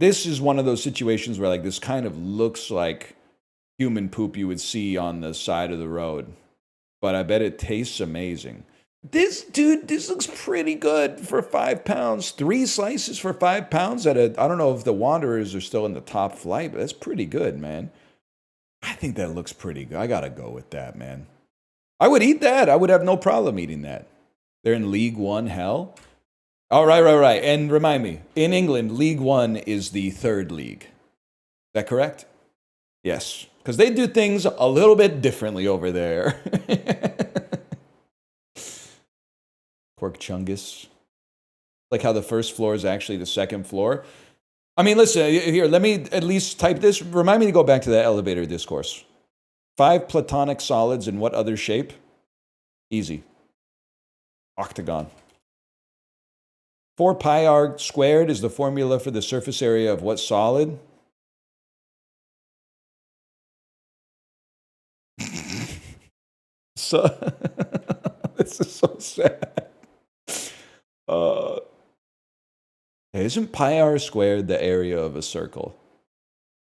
This is one of those situations where like this kind of looks like human poop you would see on the side of the road. But I bet it tastes amazing. This looks pretty good for 5 pounds. 3 slices for 5 pounds I don't know if the Wanderers are still in the top flight, but that's pretty good, man. I think that looks pretty good. I gotta go with that, man. I would eat that. I would have no problem eating that. They're in League One, hell. Oh, right. And remind me, in England, League One is the third league. Is that correct? Yes, because they do things a little bit differently over there. Pork chungus. Like how the first floor is actually the second floor. I mean, listen, here, let me at least type this. Remind me to go back to that elevator discourse. 5 platonic solids in what other shape? Easy. Octagon. 4 pi r squared is the formula for the surface area of what solid? So, this is so sad. Isn't pi r squared the area of a circle?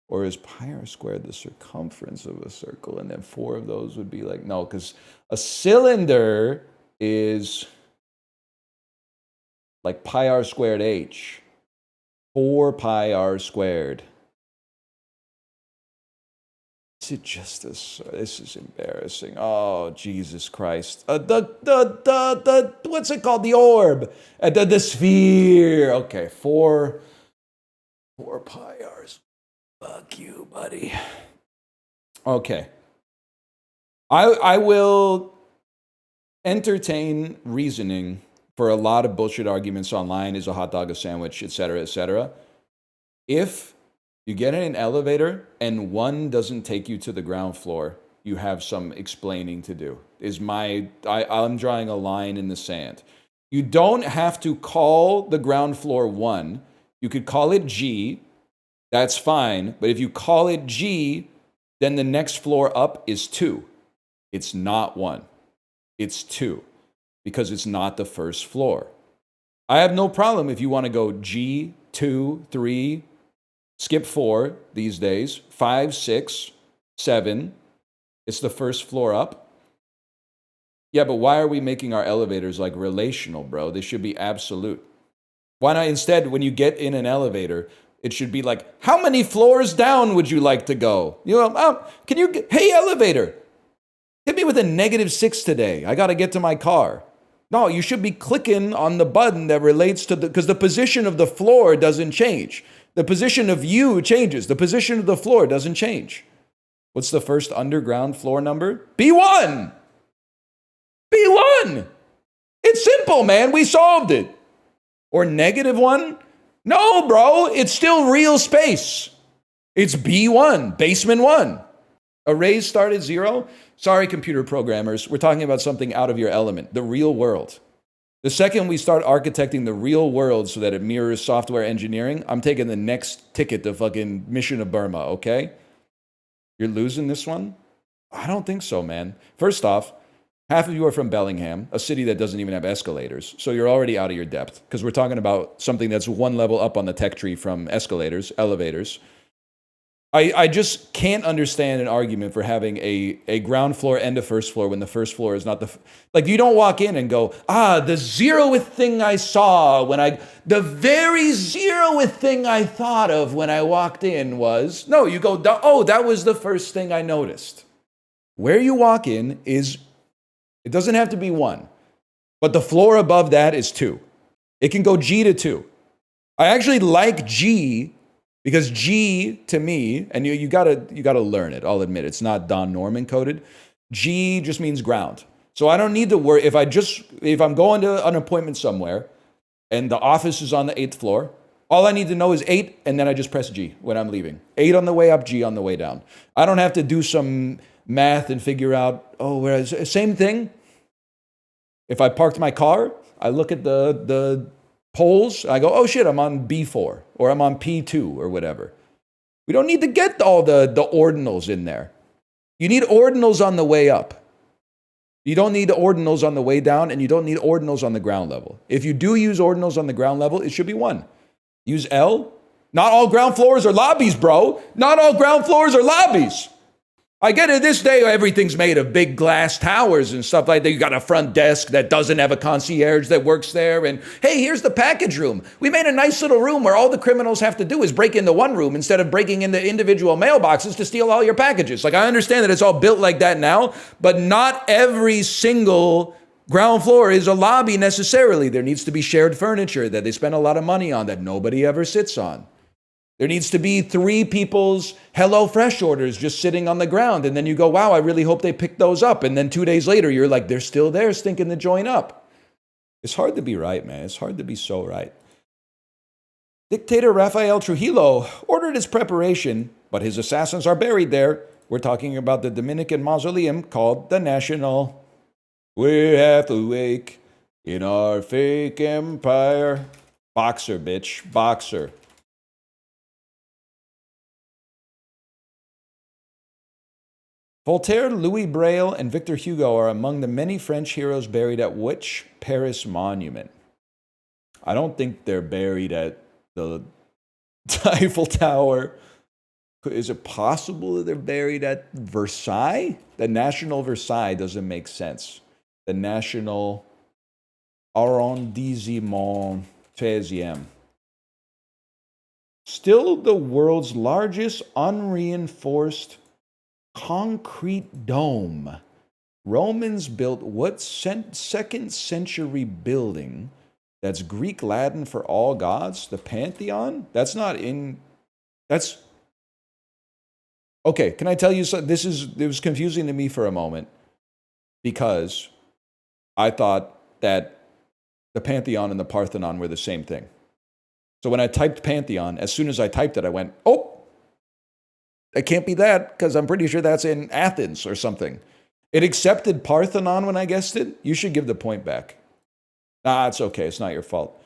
Or is pi r squared the circumference of a circle? And then 4 of those would be like, no, because a cylinder is like pi r squared h. 4 pi r squared. Is it just this? This is embarrassing. Oh, Jesus Christ. What's it called? The orb. The sphere. Okay, 4 pi r's. Fuck you, buddy. Okay. I will entertain reasoning for a lot of bullshit arguments online. Is a hot dog a sandwich, etc., etc. If you get in an elevator and one doesn't take you to the ground floor, you have some explaining to do. I'm drawing a line in the sand. You don't have to call the ground floor 1. You could call it G. That's fine. But if you call it G, then the next floor up is 2. It's not 1. It's 2. Because it's not the first floor. I have no problem if you want to go G, 2, 3, skip 4 these days, 5, 6, 7. It's the first floor up. Yeah, but why are we making our elevators like relational, bro? They should be absolute. Why not instead, when you get in an elevator, it should be like, how many floors down would you like to go? You know, hey, elevator, hit me with a -6 today. I got to get to my car. No, you should be clicking on the button that relates to because the position of the floor doesn't change. The position of you changes. The position of the floor doesn't change. What's the first underground floor number? B1. B1. It's simple, man. We solved it. Or -1? No, bro. It's still real space. It's B1, basement 1. Arrays start at 0. Sorry, computer programmers. We're talking about something out of your element, the real world. The second we start architecting the real world so that it mirrors software engineering, I'm taking the next ticket to fucking Mission of Burma, okay? You're losing this one? I don't think so, man. First off, half of you are from Bellingham, a city that doesn't even have escalators. So you're already out of your depth because we're talking about something that's one level up on the tech tree from escalators, elevators. I just can't understand an argument for having a ground floor and a first floor when the first floor is not like you don't walk in and go, the 0th thing I saw the very 0th thing I thought of when I walked in was, no, you go, oh, that was the first thing I noticed. Where you walk in it doesn't have to be 1, but the floor above that is 2. It can go G to 2. I actually like G because G to me, and you gotta learn it. I'll admit it's not Don Norman coded. G just means ground. So I don't need to worry if I'm going to an appointment somewhere and the office is on the 8th floor. All I need to know is 8, and then I just press G when I'm leaving. 8 on the way up, G on the way down. I don't have to do some math and figure out, same thing. If I parked my car, I look at the poles, I go, oh shit, I'm on B4 or I'm on P2 or whatever. We don't need to get all the ordinals in there. You need ordinals on the way up. You don't need ordinals on the way down, and you don't need ordinals on the ground level. If you do use ordinals on the ground level, it should be 1. Use L, Not all ground floors are lobbies, bro. Not all ground floors are lobbies. I get it. This day, everything's made of big glass towers and stuff like that. You got a front desk that doesn't have a concierge that works there. And hey, here's the package room. We made a nice little room where all the criminals have to do is break into one room instead of breaking into individual mailboxes to steal all your packages. Like, I understand that it's all built like that now, but not every single ground floor is a lobby necessarily. There needs to be shared furniture that they spend a lot of money on that nobody ever sits on. There needs to be 3 people's HelloFresh orders just sitting on the ground. And then you go, wow, I really hope they pick those up. And then 2 days later, you're like, they're still there stinking the joint up. It's hard to be right, man. It's hard to be so right. Dictator Rafael Trujillo ordered his preparation, but his assassins are buried there. We're talking about the Dominican mausoleum called the National. We're half awake in our fake empire. Boxer, bitch. Boxer. Voltaire, Louis Braille, and Victor Hugo are among the many French heroes buried at which Paris monument? I don't think they're buried at the Eiffel Tower. Is it possible that they're buried at Versailles? The National Versailles doesn't make sense. The National Arrondissement 13e. Still the world's largest unreinforced concrete dome. Romans built what 2nd century building that's Greek Latin for all gods? The Pantheon? That's okay, can I tell you something? It was confusing to me for a moment because I thought that the Pantheon and the Parthenon were the same thing. So when I typed Pantheon, as soon as I typed it, I went, oh, it can't be that because I'm pretty sure that's in Athens or something. It accepted Parthenon when I guessed it. You should give the point back. It's okay. It's not your fault.